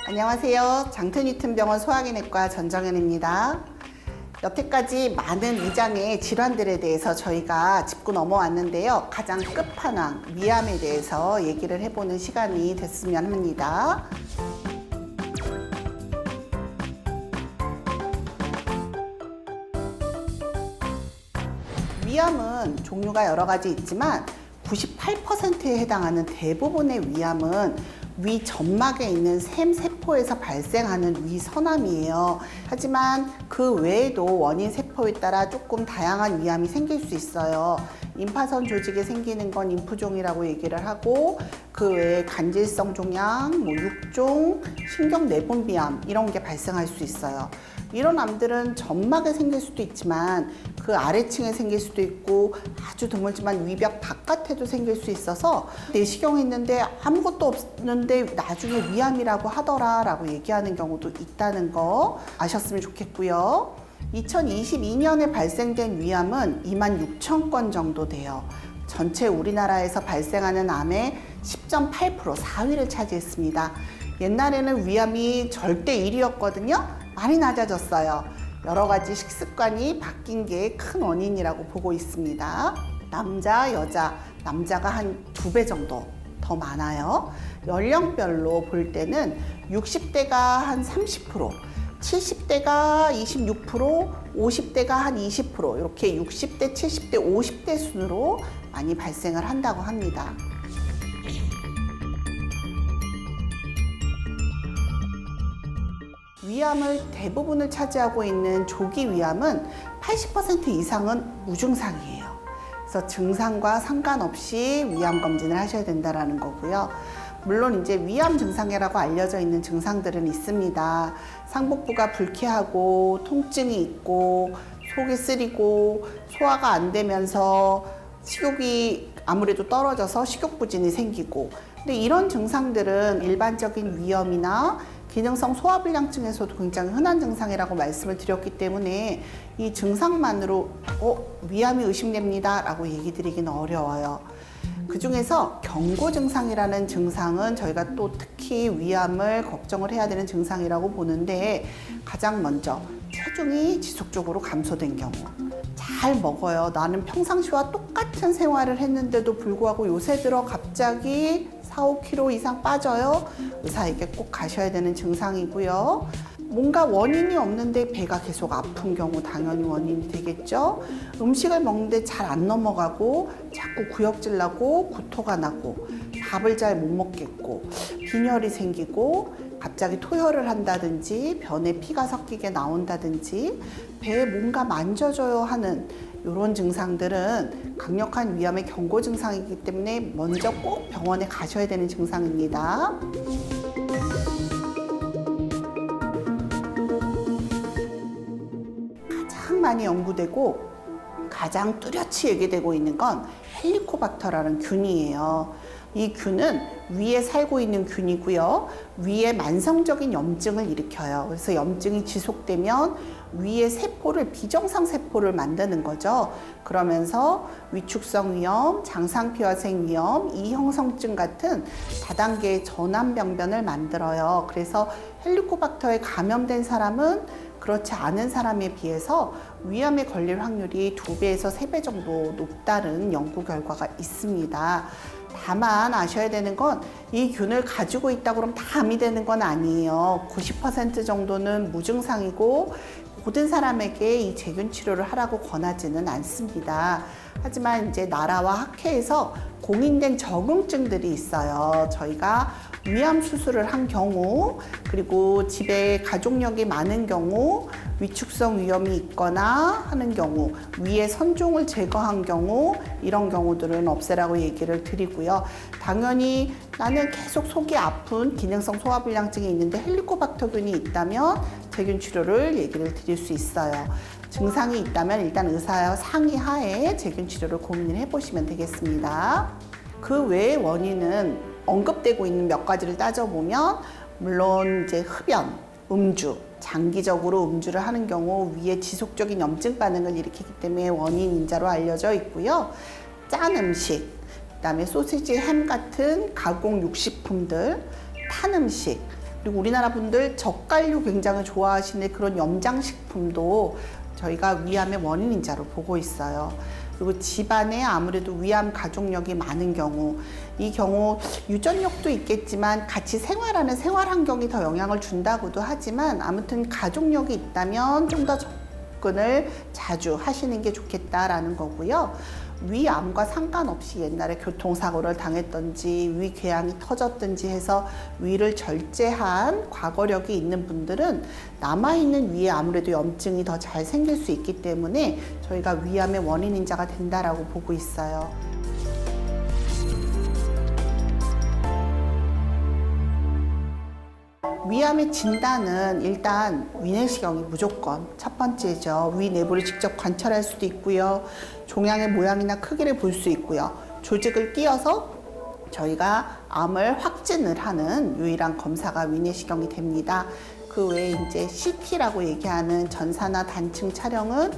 안녕하세요. 장터뉴튼병원 소화기내과 전정현입니다. 여태까지 많은 위장의 질환들에 대해서 저희가 짚고 넘어왔는데요. 가장 끝판왕, 위암에 대해서 얘기를 해보는 시간이 됐으면 합니다. 위암은 종류가 여러 가지 있지만 98%에 해당하는 대부분의 위암은 위 점막에 있는 샘세포에서 발생하는 위선암이에요. 하지만 그 외에도 원인 세포에 따라 조금 다양한 위암이 생길 수 있어요. 임파선 조직에 생기는 건 임푸종이라고 얘기를 하고, 그 외에 간질성 종양, 육종, 신경내분비암 이런 게 발생할 수 있어요. 이런 암들은 점막에 생길 수도 있지만 그 아래층에 생길 수도 있고 아주 드물지만 위벽 바깥에도 생길 수 있어서 내시경했는데 아무것도 없는데 나중에 위암이라고 하더라 라고 얘기하는 경우도 있다는 거 아셨으면 좋겠고요. 2022년에 발생된 위암은 26,000건 정도 돼요. 전체 우리나라에서 발생하는 암의 10.8%, 4위를 차지했습니다. 옛날에는 위암이 절대 1위였거든요. 많이 낮아졌어요. 여러 가지 식습관이 바뀐 게 큰 원인이라고 보고 있습니다. 남자, 여자, 남자가 한 2배 정도 더 많아요. 연령별로 볼 때는 60대가 한 30%, 70대가 26%, 50대가 한 20%, 이렇게 60대, 70대, 50대 순으로 많이 발생을 한다고 합니다. 위암을 대부분을 차지하고 있는 조기 위암은 80% 이상은 무증상이에요. 그래서 증상과 상관없이 위암 검진을 하셔야 된다는 거고요. 물론 이제 위암 증상이라고 알려져 있는 증상들은 있습니다. 상복부가 불쾌하고 통증이 있고 속이 쓰리고 소화가 안 되면서 식욕이 아무래도 떨어져서 식욕부진이 생기고, 근데 이런 증상들은 일반적인 위염이나 기능성 소화불량증에서도 굉장히 흔한 증상이라고 말씀을 드렸기 때문에 이 증상만으로 위암이 의심됩니다 라고 얘기 드리기는 어려워요. 그 중에서 경고 증상이라는 증상은 저희가 또 특히 위암을 걱정을 해야 되는 증상이라고 보는데, 가장 먼저 체중이 지속적으로 감소된 경우. 잘 먹어요. 나는 평상시와 똑같은 생활을 했는데도 불구하고 요새 들어 갑자기 4, 5kg 이상 빠져요. 의사에게 꼭 가셔야 되는 증상이고요. 뭔가 원인이 없는데 배가 계속 아픈 경우 당연히 원인이 되겠죠. 음식을 먹는데 잘 안 넘어가고 자꾸 구역질 나고 구토가 나고 밥을 잘 못 먹겠고 빈혈이 생기고 갑자기 토혈을 한다든지 변에 피가 섞이게 나온다든지 배에 뭔가 만져줘요 하는 이런 증상들은 강력한 위암의 경고 증상이기 때문에 먼저 꼭 병원에 가셔야 되는 증상입니다. 가장 많이 연구되고 가장 뚜렷이 얘기되고 있는 건 헬리코박터라는 균이에요. 이 균은 위에 살고 있는 균이고요. 위에 만성적인 염증을 일으켜요. 그래서 염증이 지속되면 위의 세포를, 비정상 세포를 만드는 거죠. 그러면서 위축성 위염, 장상피화생 위염, 이형성증 같은 다단계의 전암병변을 만들어요. 그래서 헬리코박터에 감염된 사람은 그렇지 않은 사람에 비해서 위암에 걸릴 확률이 2배에서 3배 정도 높다는 연구 결과가 있습니다. 다만 아셔야 되는 건 이 균을 가지고 있다고 그러면 다 암이 되는 건 아니에요. 90% 정도는 무증상이고 모든 사람에게 이 제균 치료를 하라고 권하지는 않습니다. 하지만 이제 나라와 학회에서 공인된 적응증들이 있어요. 저희가 위암 수술을 한 경우, 그리고 집에 가족력이 많은 경우, 위축성 위염이 있거나 하는 경우, 위에 선종을 제거한 경우, 이런 경우들은 없애라고 얘기를 드리고요. 당연히 나는 계속 속이 아픈 기능성 소화불량증이 있는데 헬리코박터균이 있다면 제균 치료를 얘기를 드릴 수 있어요. 증상이 있다면 일단 의사와 상의하에 제균 치료를 고민을 해보시면 되겠습니다. 그 외의 원인은 언급되고 있는 몇 가지를 따져보면, 물론 이제 흡연, 음주, 장기적으로 음주를 하는 경우 위에 지속적인 염증 반응을 일으키기 때문에 원인 인자로 알려져 있고요. 짠 음식, 그다음에 소시지, 햄 같은 가공 육식품들, 탄 음식, 그리고 우리나라 분들 젓갈류 굉장히 좋아하시는 그런 염장식품도 저희가 위암의 원인인자로 보고 있어요. 그리고 집안에 아무래도 위암 가족력이 많은 경우, 이 경우 유전력도 있겠지만 같이 생활하는 생활 환경이 더 영향을 준다고도 하지만, 아무튼 가족력이 있다면 좀 더 접근을 자주 하시는 게 좋겠다라는 거고요. 위암과 상관없이 옛날에 교통사고를 당했던지 위궤양이 터졌든지 해서 위를 절제한 과거력이 있는 분들은 남아있는 위에 아무래도 염증이 더 잘 생길 수 있기 때문에 저희가 위암의 원인인자가 된다라고 보고 있어요. 위암의 진단은 일단 위내시경이 무조건 첫 번째죠. 위 내부를 직접 관찰할 수도 있고요. 종양의 모양이나 크기를 볼 수 있고요. 조직을 띄어서 저희가 암을 확진을 하는 유일한 검사가 위내시경이 됩니다. 그 외에 이제 CT라고 얘기하는 전사나 단층 촬영은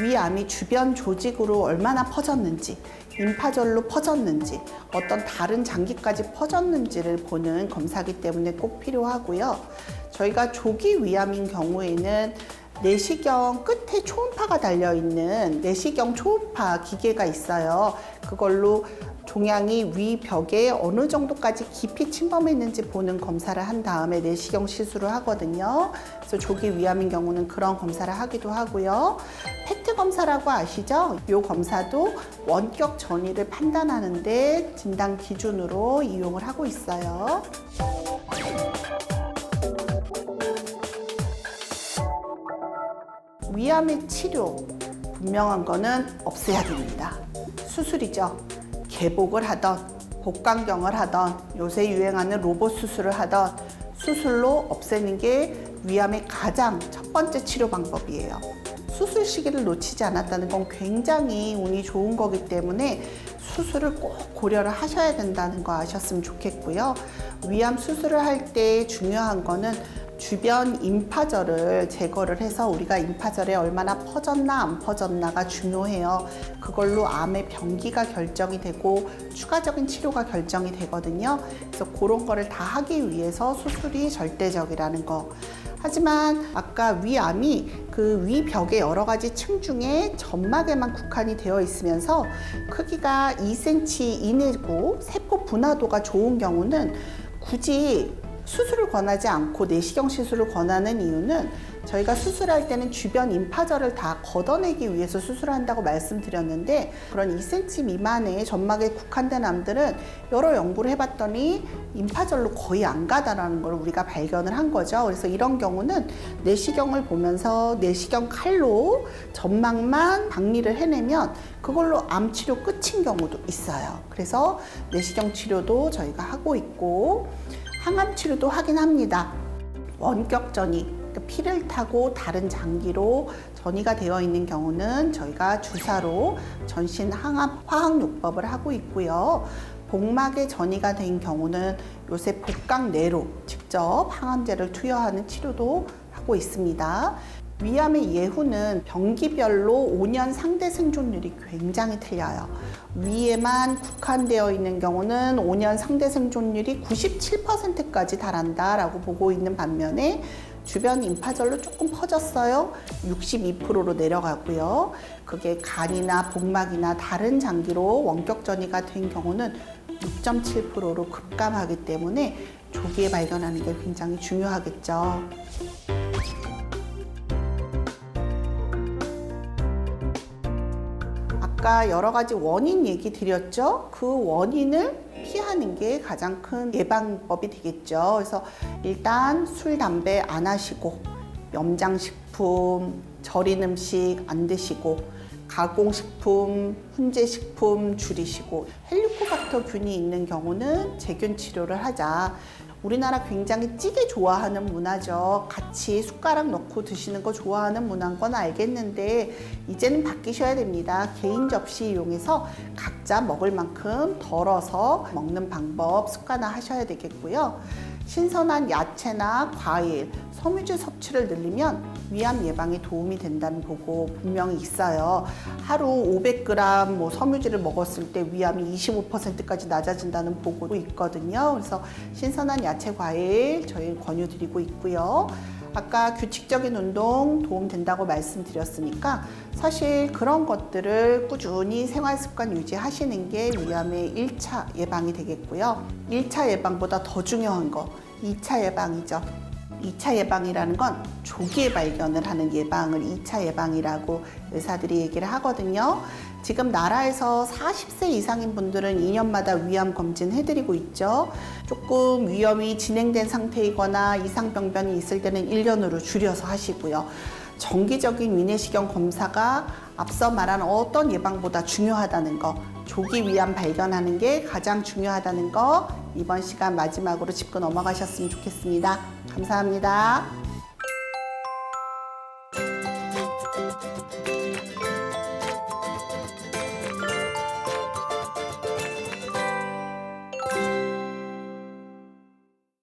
위암이 주변 조직으로 얼마나 퍼졌는지, 임파절로 퍼졌는지, 어떤 다른 장기까지 퍼졌는지를 보는 검사이기 때문에 꼭 필요하고요. 저희가 조기 위암인 경우에는 내시경 끝에 초음파가 달려있는 내시경 초음파 기계가 있어요. 그걸로 종양이 위 벽에 어느 정도까지 깊이 침범했는지 보는 검사를 한 다음에 내시경 시술을 하거든요. 그래서 조기 위암인 경우는 그런 검사를 하기도 하고요. 페트 검사라고 아시죠? 이 검사도 원격 전이를 판단하는데 진단 기준으로 이용을 하고 있어요. 위암의 치료, 분명한 거는 없애야 됩니다. 수술이죠. 개복을 하던, 복강경을 하던, 요새 유행하는 로봇 수술을 하던 수술로 없애는 게 위암의 가장 첫 번째 치료 방법이에요. 수술 시기를 놓치지 않았다는 건 굉장히 운이 좋은 거기 때문에 수술을 꼭 고려를 하셔야 된다는 거 아셨으면 좋겠고요. 위암 수술을 할 때 중요한 거는 주변 임파절을 제거를 해서 우리가 임파절에 얼마나 퍼졌나 안 퍼졌나가 중요해요. 그걸로 암의 병기가 결정이 되고 추가적인 치료가 결정이 되거든요. 그래서 그런 거를 다 하기 위해서 수술이 절대적이라는 거. 하지만 아까 위암이 그 위벽의 여러 가지 층 중에 점막에만 국한이 되어 있으면서 크기가 2cm 이내고 세포 분화도가 좋은 경우는 굳이 수술을 권하지 않고 내시경 시술을 권하는 이유는 저희가 수술할 때는 주변 임파절을 다 걷어내기 위해서 수술을 한다고 말씀드렸는데, 그런 2cm 미만의 점막에 국한된 암들은 여러 연구를 해봤더니 임파절로 거의 안 가다라는 걸 우리가 발견을 한 거죠. 그래서 이런 경우는 내시경을 보면서 내시경 칼로 점막만 박리를 해내면 그걸로 암 치료 끝인 경우도 있어요. 그래서 내시경 치료도 저희가 하고 있고 항암 치료도 하긴 합니다. 원격 전이, 그러니까 피를 타고 다른 장기로 전이가 되어 있는 경우는 저희가 주사로 전신 항암 화학요법을 하고 있고요. 복막에 전이가 된 경우는 요새 복강 내로 직접 항암제를 투여하는 치료도 하고 있습니다. 위암의 예후는 병기별로 5년 상대 생존율이 굉장히 틀려요. 위에만 국한되어 있는 경우는 5년 상대 생존율이 97%까지 달한다라고 보고 있는 반면에 주변 임파절로 조금 퍼졌어요. 62%로 내려가고요. 그게 간이나 복막이나 다른 장기로 원격 전이가 된 경우는 6.7%로 급감하기 때문에 조기에 발견하는 게 굉장히 중요하겠죠. 아까 여러 가지 원인 얘기 드렸죠? 그 원인을 피하는 게 가장 큰 예방법이 되겠죠. 그래서 일단 술, 담배 안 하시고, 염장식품, 절인 음식 안 드시고, 가공식품, 훈제식품 줄이시고, 헬리코박터균이 있는 경우는 제균 치료를 하자. 우리나라 굉장히 찌개 좋아하는 문화죠. 같이 숟가락 넣고 드시는 거 좋아하는 문화인 건 알겠는데 이제는 바뀌셔야 됩니다. 개인 접시 이용해서 각자 먹을 만큼 덜어서 먹는 방법 습관화 하셔야 되겠고요. 신선한 야채나 과일, 섬유질 섭취를 늘리면 위암 예방에 도움이 된다는 보고 분명히 있어요. 하루 500g 섬유질을 먹었을 때 위암이 25%까지 낮아진다는 보고도 있거든요. 그래서 신선한 야채, 과일 저희 권유드리고 있고요. 아까 규칙적인 운동 도움 된다고 말씀드렸으니까 사실 그런 것들을 꾸준히 생활 습관 유지하시는 게 위암의 1차 예방이 되겠고요. 1차 예방보다 더 중요한 거 2차 예방이죠. 2차 예방이라는 건 조기에 발견을 하는 예방을 2차 예방이라고 의사들이 얘기를 하거든요. 지금 나라에서 40세 이상인 분들은 2년마다 위암 검진 해드리고 있죠. 조금 위험이 진행된 상태이거나 이상병변이 있을 때는 1년으로 줄여서 하시고요. 정기적인 위내시경 검사가 앞서 말한 어떤 예방보다 중요하다는 거, 조기 위암 발견하는 게 가장 중요하다는 거 이번 시간 마지막으로 짚고 넘어가셨으면 좋겠습니다. 감사합니다.